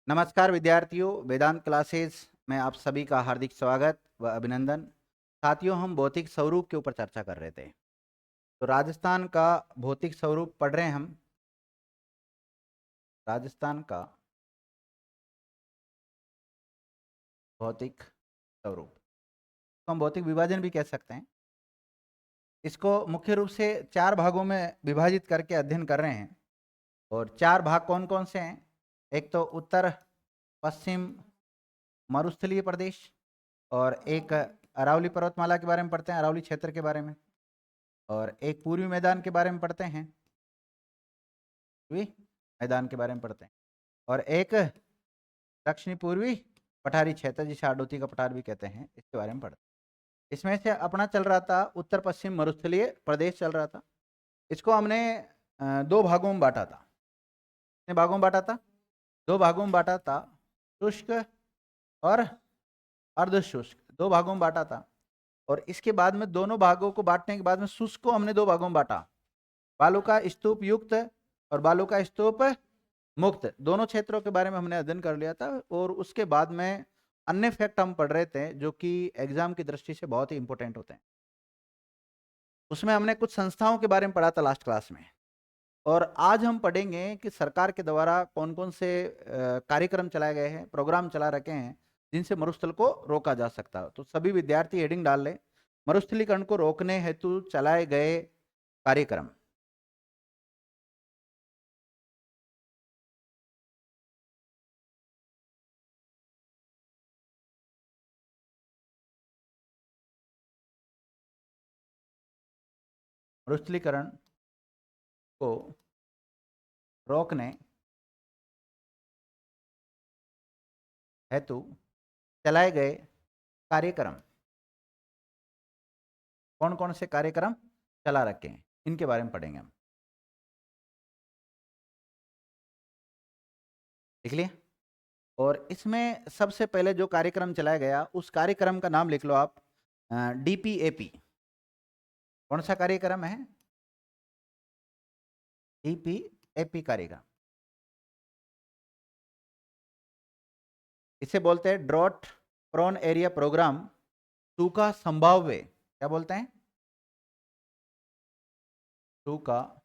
नमस्कार विद्यार्थियों, वेदांत क्लासेस में आप सभी का हार्दिक स्वागत व अभिनंदन। साथियों, हम भौतिक स्वरूप के ऊपर चर्चा कर रहे थे। तो राजस्थान का भौतिक स्वरूप पढ़ रहे हैं हम। राजस्थान का भौतिक स्वरूप तो हम भौतिक विभाजन भी कह सकते हैं। इसको मुख्य रूप से 4 भागों में विभाजित करके अध्ययन कर रहे हैं। और 4 भाग कौन कौन से हैं? एक तो उत्तर पश्चिम मरुस्थलीय प्रदेश, और एक अरावली पर्वतमाला के बारे में पढ़ते हैं, अरावली क्षेत्र के बारे में। और एक पूर्वी मैदान के बारे में पढ़ते हैं, पूर्वी मैदान के बारे में पढ़ते हैं। और एक दक्षिणी पूर्वी पठारी क्षेत्र, जिसे आडोती का पठार भी कहते हैं, इसके बारे में पढ़ते हैं। इसमें से अपना चल रहा था उत्तर पश्चिम मरुस्थलीय प्रदेश चल रहा था। इसको हमने 2 भागों में बांटा था। कितने भागों में बांटा था? 2 भागों में बांटा था, शुष्क और अर्ध शुष्क, 2 भागों में बांटा था। और इसके बाद में दोनों भागों को बांटने के बाद में शुष्क को हमने 2 भागों में बांटा, बालू का स्तूप युक्त और बालू का स्तूप मुक्त। दोनों क्षेत्रों के बारे में हमने अध्ययन कर लिया था। और उसके बाद में अन्य फैक्ट हम पढ़ रहे थे जो कि एग्जाम की दृष्टि से बहुत ही इंपॉर्टेंट होते हैं। उसमें हमने कुछ संस्थाओं के बारे में पढ़ा था लास्ट क्लास में। और आज हम पढ़ेंगे कि सरकार के द्वारा कौन कौन से कार्यक्रम चलाए गए हैं, प्रोग्राम चला रखे हैं, जिनसे मरुस्थल को रोका जा सकता है। तो सभी विद्यार्थी हेडिंग डाल लें, मरुस्थलीकरण को रोकने हेतु चलाए गए कार्यक्रम। मरुस्थलीकरण को रोकने हेतु चलाए गए कार्यक्रम, कौन कौन से कार्यक्रम चला रखे हैं, इनके बारे में पढ़ेंगे हम। लिख लिया? और इसमें सबसे पहले जो कार्यक्रम चलाया गया, उस कार्यक्रम का नाम लिख लो आप, डीपीएपी। कौन सा कार्यक्रम है? डीपीएपी कार्यक्रम। इसे बोलते हैं ड्रॉट प्रोन एरिया प्रोग्राम, सूखा संभाव्य, क्या बोलते हैं? सूखा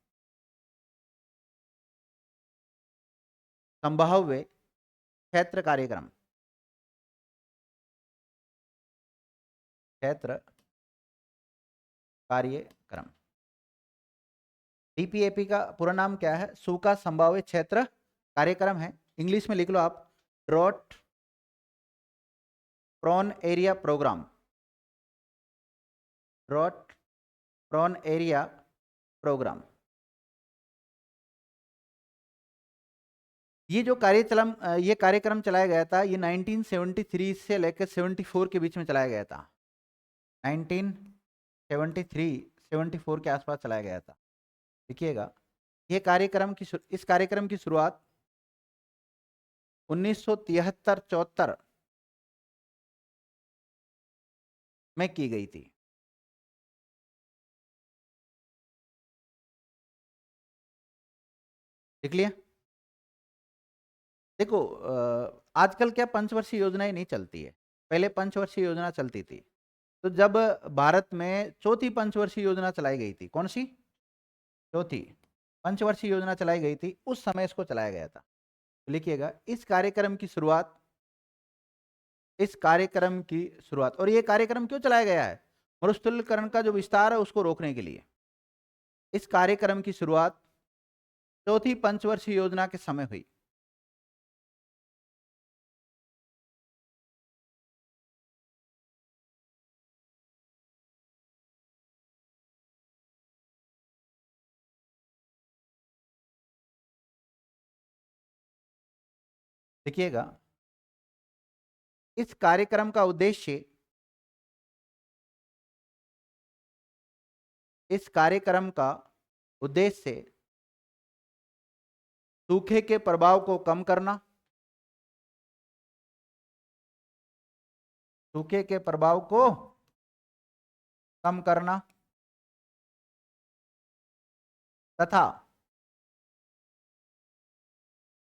संभाव्य क्षेत्र कार्यक्रम, क्षेत्र कार्यक्रम। डीपीएपी का पूरा नाम क्या है? सूखा संभाव्य क्षेत्र कार्यक्रम है। इंग्लिश में लिख लो आप, drought prone area program, drought prone area program. ये कार्यक्रम चलाया गया था, ये 1973 से लेकर 74 के बीच में चलाया गया था। 1973-74 के आसपास चलाया गया था। देखिएगा, इस कार्यक्रम की शुरुआत 1973-74 में की गई थी। देख लिया? देखो, आजकल क्या पंचवर्षीय योजनाएं नहीं चलती है। पहले पंचवर्षीय योजना चलती थी। तो जब भारत में चौथी पंचवर्षीय योजना चलाई गई थी, कौन सी? चौथी पंचवर्षीय योजना चलाई गई थी, उस समय इसको चलाया गया था। लिखिएगा, इस कार्यक्रम की शुरुआत, और ये कार्यक्रम क्यों चलाया गया है? मरुस्थलीकरण का जो विस्तार है उसको रोकने के लिए। इस कार्यक्रम की शुरुआत चौथी पंचवर्षीय योजना के समय हुई। देखिएगा, इस कार्यक्रम का उद्देश्य, इस कार्यक्रम का उद्देश्य सूखे के प्रभाव को कम करना, सूखे के प्रभाव को कम करना तथा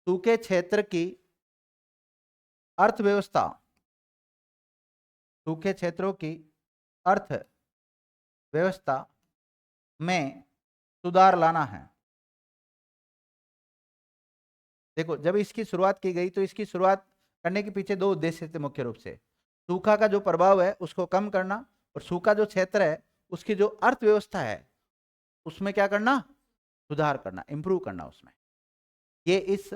सूखे क्षेत्र की अर्थव्यवस्था, सूखे क्षेत्रों की अर्थव्यवस्था में सुधार लाना है। देखो, जब इसकी शुरुआत की गई तो इसकी शुरुआत करने के पीछे दो उद्देश्य थे मुख्य रूप से। सूखा का जो प्रभाव है उसको कम करना, और सूखा जो क्षेत्र है उसकी जो अर्थव्यवस्था है उसमें क्या करना, सुधार करना, इंप्रूव करना उसमें। ये इस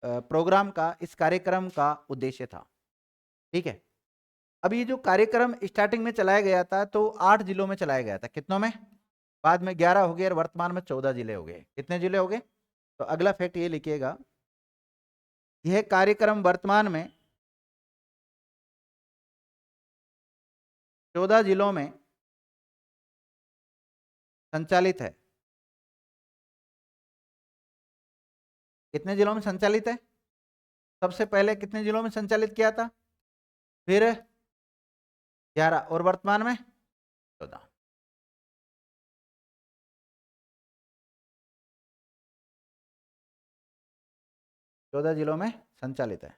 प्रोग्राम का, इस कार्यक्रम का उद्देश्य था। ठीक है। अब ये जो कार्यक्रम स्टार्टिंग में चलाया गया था तो 8 जिलों में चलाया गया था। कितनों में? बाद में 11 हो गए और वर्तमान में 14 जिले हो गए। कितने जिले हो गए? तो अगला फैक्ट ये लिखिएगा, यह कार्यक्रम वर्तमान में 14 जिलों में संचालित है। कितने जिलों में संचालित है? सबसे पहले कितने जिलों में संचालित किया था? फिर 11 और वर्तमान में 14। चौदह जिलों में संचालित है।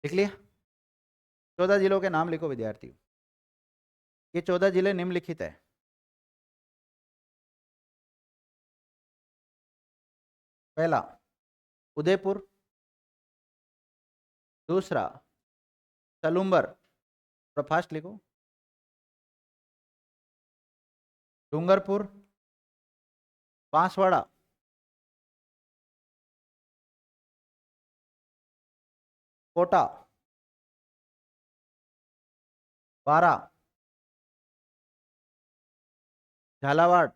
लिख लिया? 14 जिलों के नाम लिखो विद्यार्थी। ये 14 जिले निम्नलिखित है। पहला उदयपुर, दूसरा सलूम्बर, फास्ट लिखो, डूंगरपुर, बांसवाड़ा, कोटा, बारा, झालावाड़,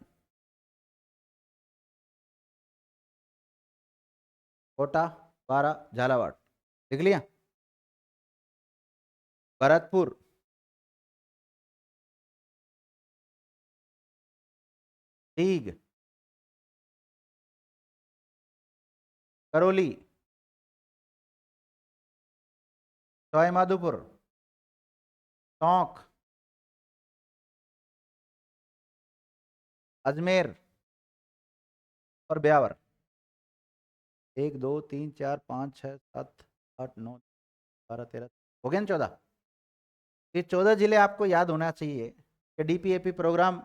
कोटा, बारा, झालावाड़। लिख लिया? भरतपुर, दीग, करौली, सवाईमाधोपुर, टोंक, अजमेर और ब्यावर। 1 2 3 4 5 6 7 8 9 12 13 हो गए ना 14। ये 14 जिले आपको याद होना चाहिए कि डीपीएपी प्रोग्राम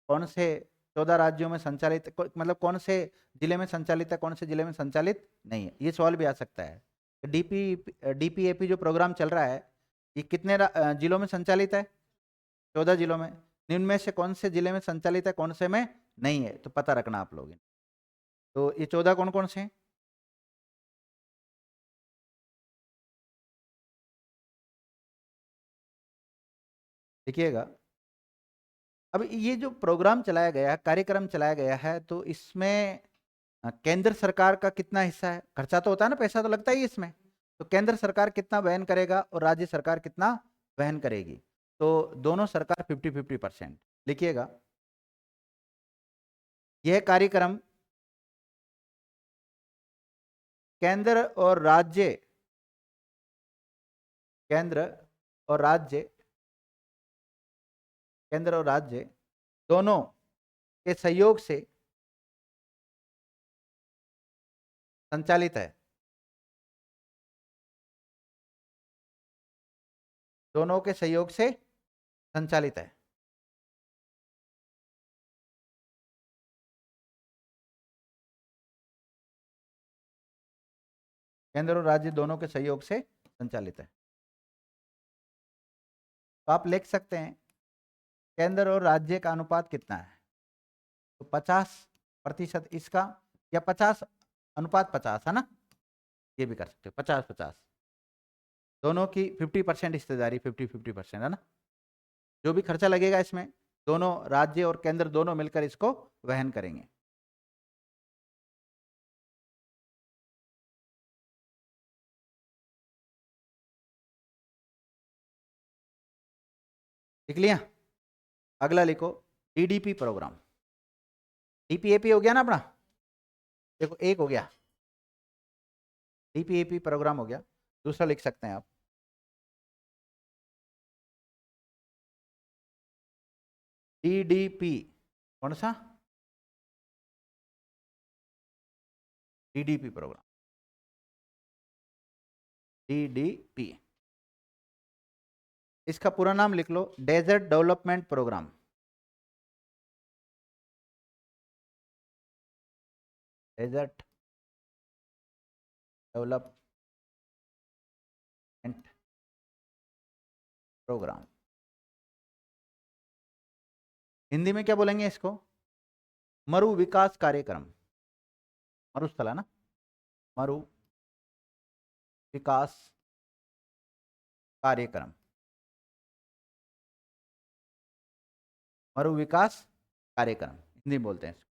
कौन से 14 राज्यों में संचालित, मतलब कौन से जिले में संचालित है, कौन से जिले में संचालित नहीं है। ये सवाल भी आ सकता है। डीपीएपी जो प्रोग्राम चल रहा है ये कितने जिलों में संचालित है? 14 जिलों में। निम्न में से कौन से जिले में संचालित है, कौन से में नहीं है, तो पता रखना आप लोग। तो ये 14 कौन कौन से हैं? देखिएगा, अब ये जो प्रोग्राम चलाया गया है, कार्यक्रम चलाया गया है, तो इसमें केंद्र सरकार का कितना हिस्सा है? खर्चा तो होता है ना, पैसा तो लगता ही है इसमें। तो केंद्र सरकार कितना वहन करेगा और राज्य सरकार कितना वहन करेगी? तो दोनों सरकार 50-50%। लिखिएगा, यह कार्यक्रम केंद्र और राज्य, केंद्र और राज्य, केंद्र और राज्य दोनों के सहयोग से संचालित है। दोनों के सहयोग से संचालित है। केंद्र और राज्य दोनों के सहयोग से संचालित है। तो आप लिख सकते हैं केंद्र और राज्य का अनुपात कितना है? तो 50% इसका, या 50:50 है ना, ये भी कर सकते हो। 50-50 दोनों की 50% हिस्सेदारी, 50-50% है ना। जो भी खर्चा लगेगा इसमें दोनों राज्य और केंद्र दोनों मिलकर इसको वहन करेंगे। लिख लिया? अगला लिखो, डीडीपी प्रोग्राम। डीपीएपी हो गया ना अपना, देखो एक हो गया, डीपीएपी प्रोग्राम हो गया। दूसरा लिख सकते हैं आप, डीडीपी कौन सा? DDP programme, DDP. इसका पूरा नाम लिख लो, desert development programme. Desert development programme. Hindi में क्या बोलेंगे इसको? मरु विकास कार्यक्रम। मरुस्थल है ना, मरु विकास कार्यक्रम, मरु विकास कार्यक्रम हिंदी में बोलते हैं इसको।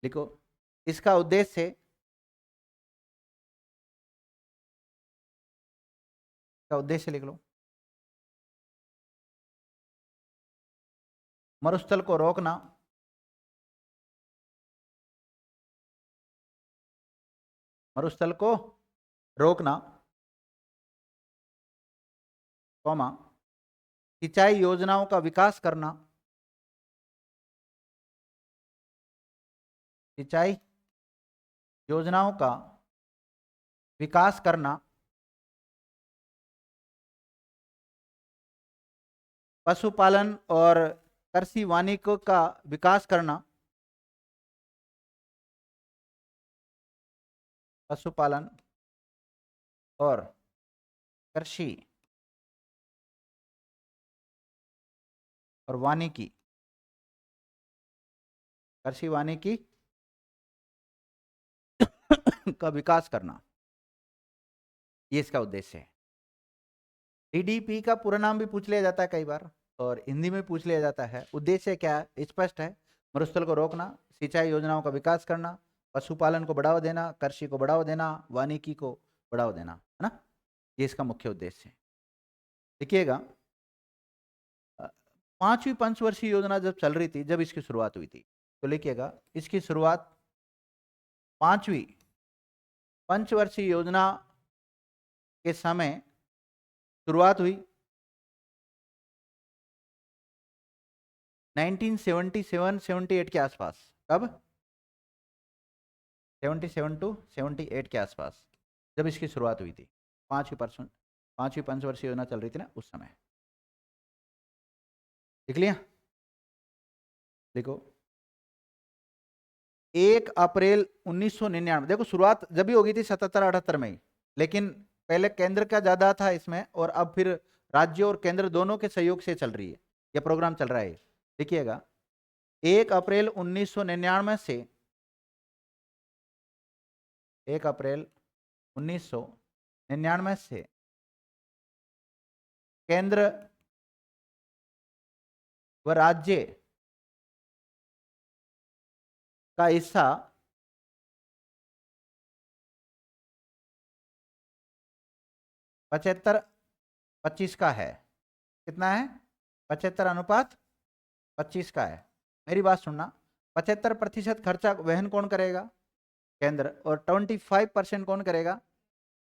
लिखो, इसका उद्देश्य, इसका उद्देश्य लिख लो, मरुस्थल को रोकना, मरुस्थल को रोकना, कौमा, सिंचाई योजनाओं का विकास करना, सिंचाई योजनाओं का विकास करना, पशुपालन और कृषि वानिकी का विकास करना, पशुपालन और कृषि और वानिकी, कृषि वानिकी का विकास करना, ये इसका उद्देश्य है। डीडीपी का पूरा नाम भी पूछ लिया जाता है कई बार, और हिंदी में पूछ लिया जाता है। उद्देश्य क्या है? स्पष्ट है, मरुस्थल को रोकना, सिंचाई योजनाओं का विकास करना, पशुपालन को बढ़ावा देना, कृषि को बढ़ावा देना, वानिकी को बढ़ावा देना, है ना, ये इसका मुख्य उद्देश्य है। देखिएगा, पांचवी पंचवर्षीय योजना जब चल रही थी, जब इसकी शुरुआत हुई थी, तो लिखिएगा, इसकी शुरुआत पांचवी पंचवर्षीय योजना के समय शुरुआत हुई 1977-78 के आसपास। कब? 77 टू 78 के आसपास, जब इसकी शुरुआत हुई थी। पांचवी पंचवर्षीय योजना चल रही थी ना, उस समय। लिख लिया? देखो, 1 अप्रैल 1999, देखो शुरुआत जब भी होगी थी 77-78 में ही, लेकिन पहले केंद्र का ज्यादा था इसमें, और अब फिर राज्य और केंद्र दोनों के सहयोग से चल रही है, यह प्रोग्राम चल रहा है। देखिएगा, 1 अप्रैल 1999 से 1 अप्रैल 1999 से केंद्र व राज्य का हिस्सा 75-25 का है। कितना है? 75:25 का है। मेरी बात सुनना, 75% खर्चा वहन कौन करेगा? केंद्र। और 25% कौन करेगा?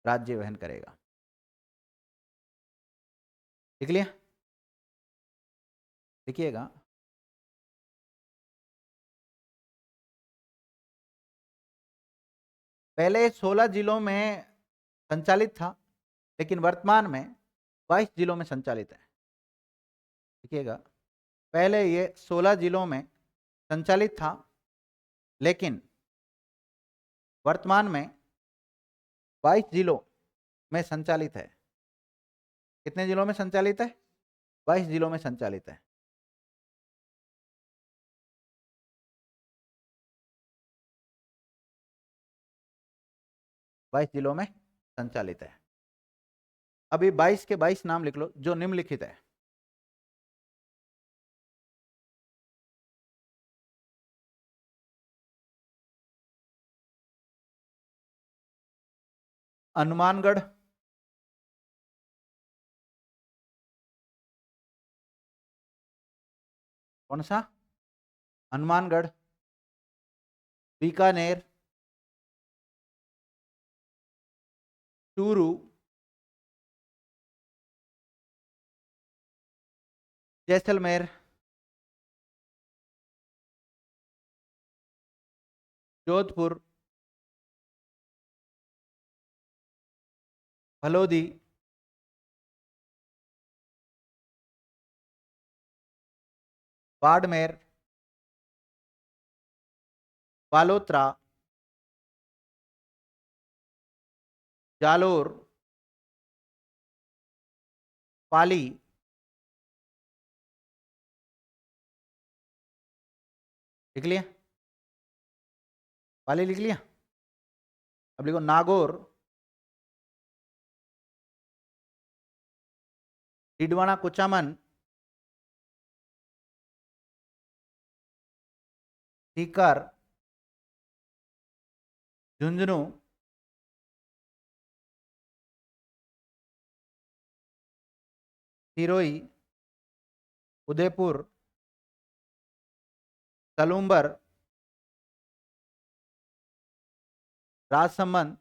राज्य वहन करेगा। लिख लिया? लिखिएगा, पहले 16 जिलों में संचालित था, लेकिन वर्तमान में 22 जिलों में संचालित है। देखिएगा, पहले ये 16 जिलों में संचालित था, लेकिन वर्तमान में 22 जिलों में संचालित है। कितने जिलों में संचालित है? 22 जिलों में संचालित है। बाईस जिलों में संचालित है। अभी 22 के 22 नाम लिख लो जो निम्नलिखित है। हनुमानगढ़, कौन सा? हनुमानगढ़, बीकानेर, चूरू, जैसलमेर, जोधपुर, फलोदी, बाड़मेर, बालोतरा, जालोर, पाली, लिख लिया? पाली लिख लिया? अब लिखो नागौर, डिडवाना कुचामन, सीकर, झुंझुनू, सिरोही, उदयपुर, सलूम्बर, राजसमंद,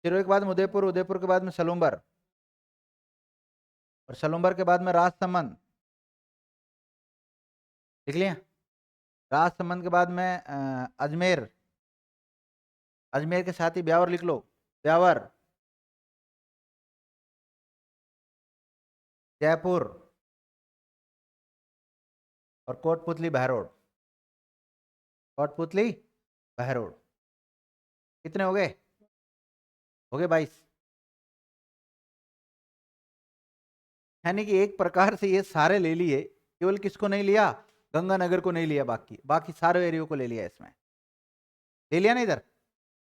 सिरोही के बाद में उदयपुर, उदयपुर के बाद में सलूम्बर, और सलूम्बर के बाद में राजसमंद, लिख लिया? राजसमंद के बाद में अजमेर, अजमेर के साथ ही ब्यावर लिख लो, ब्यावर, जयपुर और कोटपुतली बहरोड, कोटपुतली बहरोड। कितने हो गए? हो गए 22। यानी कि एक प्रकार से ये सारे ले लिए, केवल किसको नहीं लिया? गंगानगर को नहीं लिया, बाकी बाकी सारे एरियो को ले लिया। इसमें ले लिया ना? इधर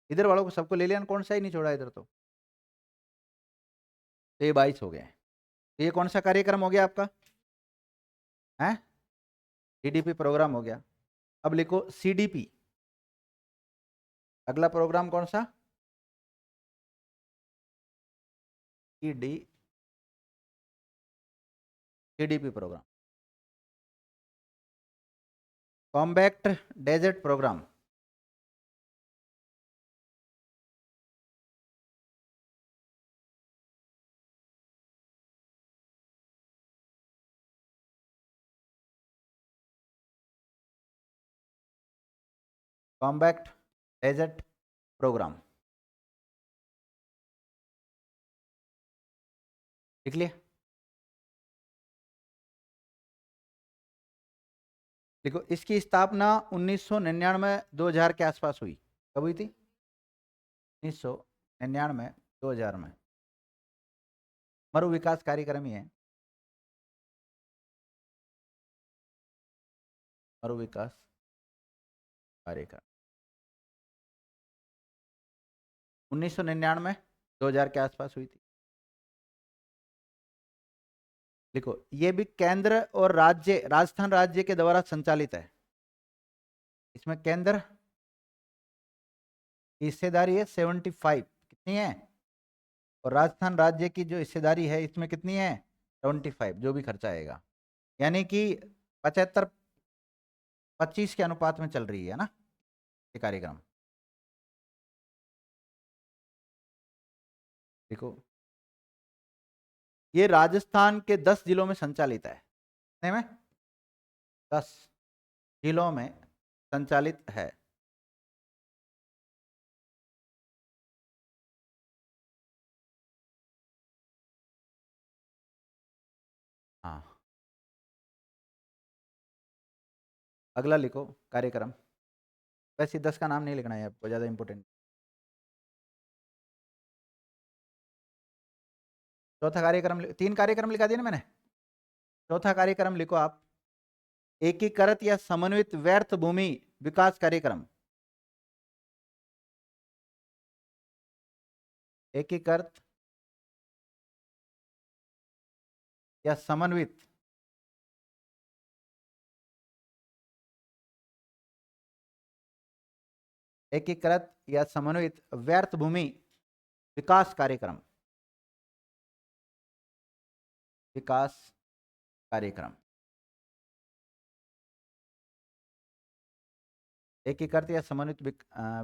इधर वालों को सबको ले लिया ना, कौन सा ही नहीं छोड़ा इधर। तो ये 22 हो गए। ये कौन सा कार्यक्रम हो गया आपका? है डीडीपी प्रोग्राम हो गया। अब लिखो सीडीपी। अगला प्रोग्राम कौन सा? CDP program, combat desert program. Combat desert program लिख लिया? देखो, इसकी स्थापना 1999-2000 के आसपास हुई। कब हुई थी? 1999-2000 में। मरु विकास कार्यक्रम ही है, मरु विकास कार्यक्रम। 1999-2000 के आसपास हुई थी। देखो, ये भी केंद्र और राज्य, राजस्थान राज्य के द्वारा संचालित है। इसमें केंद्र की हिस्सेदारी है 75, कितनी है? और राजस्थान राज्य की जो हिस्सेदारी है इसमें कितनी है? 75, जो भी खर्चा आएगा। यानी कि 75-25 के अनुपात में चल रही है ना ये कार्यक्रम। देखो, ये राजस्थान के 10 जिलों में संचालित है। कितने में? 10 जिलों में संचालित है। हाँ, अगला लिखो कार्यक्रम। वैसे 10 का नाम नहीं लिखना है आपको, ज़्यादा इंपॉर्टेंट। चौथा कार्यक्रम, 3 कार्यक्रम लिखा दिया ना मैंने। चौथा कार्यक्रम लिखो आप, एकीकृत या समन्वित व्यर्थ भूमि विकास कार्यक्रम। एकीकृत या समन्वित एकीकृत या समन्वित व्यर्थ भूमि विकास कार्यक्रम, विकास कार्यक्रम। एकीकृत या समन्वित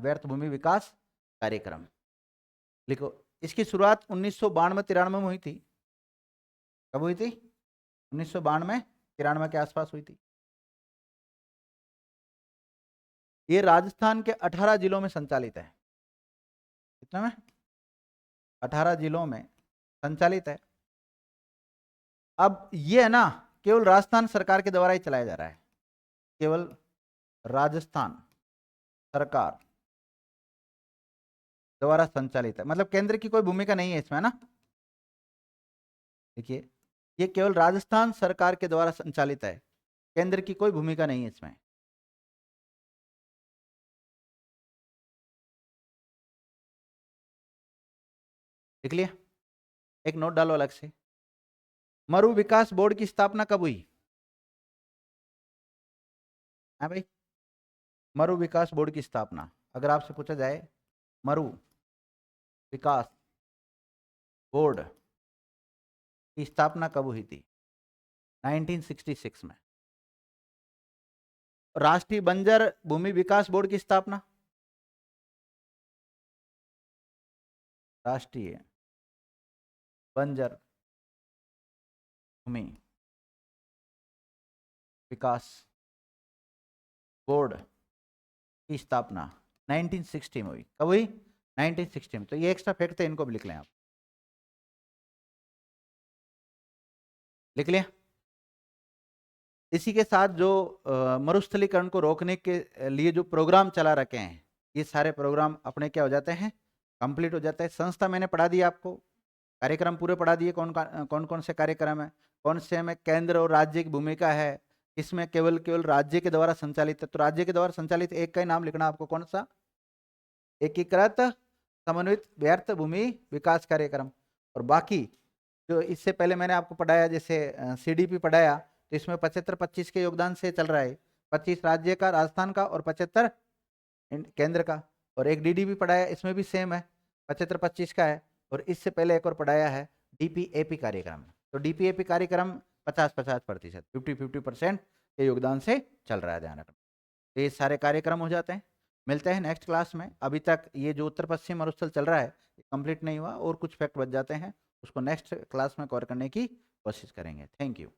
व्यर्थ भूमि विकास कार्यक्रम लिखो। इसकी शुरुआत 1992-93 में हुई थी। कब हुई थी? 1992-93 के आसपास हुई थी। ये राजस्थान के 18 जिलों में संचालित है। कितना में? 18 जिलों में संचालित है। अब ये है ना, केवल राजस्थान सरकार के द्वारा ही चलाया जा रहा है, केवल राजस्थान सरकार द्वारा संचालित है, मतलब केंद्र की कोई भूमिका नहीं है इसमें ना। देखिए, ये केवल राजस्थान सरकार के द्वारा संचालित है, केंद्र की कोई भूमिका नहीं है इसमें। देख लिया? एक नोट डालो अलग से। मरु विकास बोर्ड की स्थापना कब हुई? हाँ भाई, मरु विकास बोर्ड की स्थापना अगर आपसे पूछा जाए, मरु विकास बोर्ड की स्थापना कब हुई थी? 1966 में। राष्ट्रीय बंजर भूमि विकास बोर्ड की स्थापना, राष्ट्रीय बंजर भूमि विकास बोर्ड की स्थापना 1960 में हुई। कब हुई? 1960 में। तो ये एक्स्ट्रा फैक्ट है, इनको भी लिख लें आप। लिख लिया? इसी के साथ जो मरुस्थलीकरण को रोकने के लिए जो प्रोग्राम चला रखे हैं, ये सारे प्रोग्राम अपने क्या हो जाते हैं? कंप्लीट हो जाता है। संस्था मैंने पढ़ा दी आपको, कार्यक्रम पूरे पढ़ा दिए, कौन कौन से कार्यक्रम है, कौन से में केंद्र और राज्य की भूमिका है, इसमें केवल केवल राज्य के द्वारा संचालित है। तो राज्य के द्वारा संचालित एक का ही नाम लिखना आपको, कौन सा? एकीकृत समन्वित व्यर्थ भूमि विकास कार्यक्रम। और बाकी जो इससे पहले मैंने आपको पढ़ाया, जैसे सीडीपी पढ़ाया, तो इसमें 75-25 के योगदान से चल रहा है। 25 राज्य का, राजस्थान का, और 75 केंद्र का। और एक डीडीपी पढ़ाया, इसमें भी सेम है, 75-25 का है। और इससे पहले एक और पढ़ाया है डीपीएपी कार्यक्रम। तो डीपीएपी कार्यक्रम 50-50%, 50-50% के योगदान से चल रहा है, ध्यान रखना। तो ये सारे कार्यक्रम हो जाते हैं। मिलते हैं नेक्स्ट क्लास में। अभी तक ये जो उत्तर पश्चिम मरुस्थल चल रहा है कंप्लीट नहीं हुआ, और कुछ फैक्ट बच जाते हैं, उसको नेक्स्ट क्लास में कवर करने की कोशिश करेंगे। Thank you.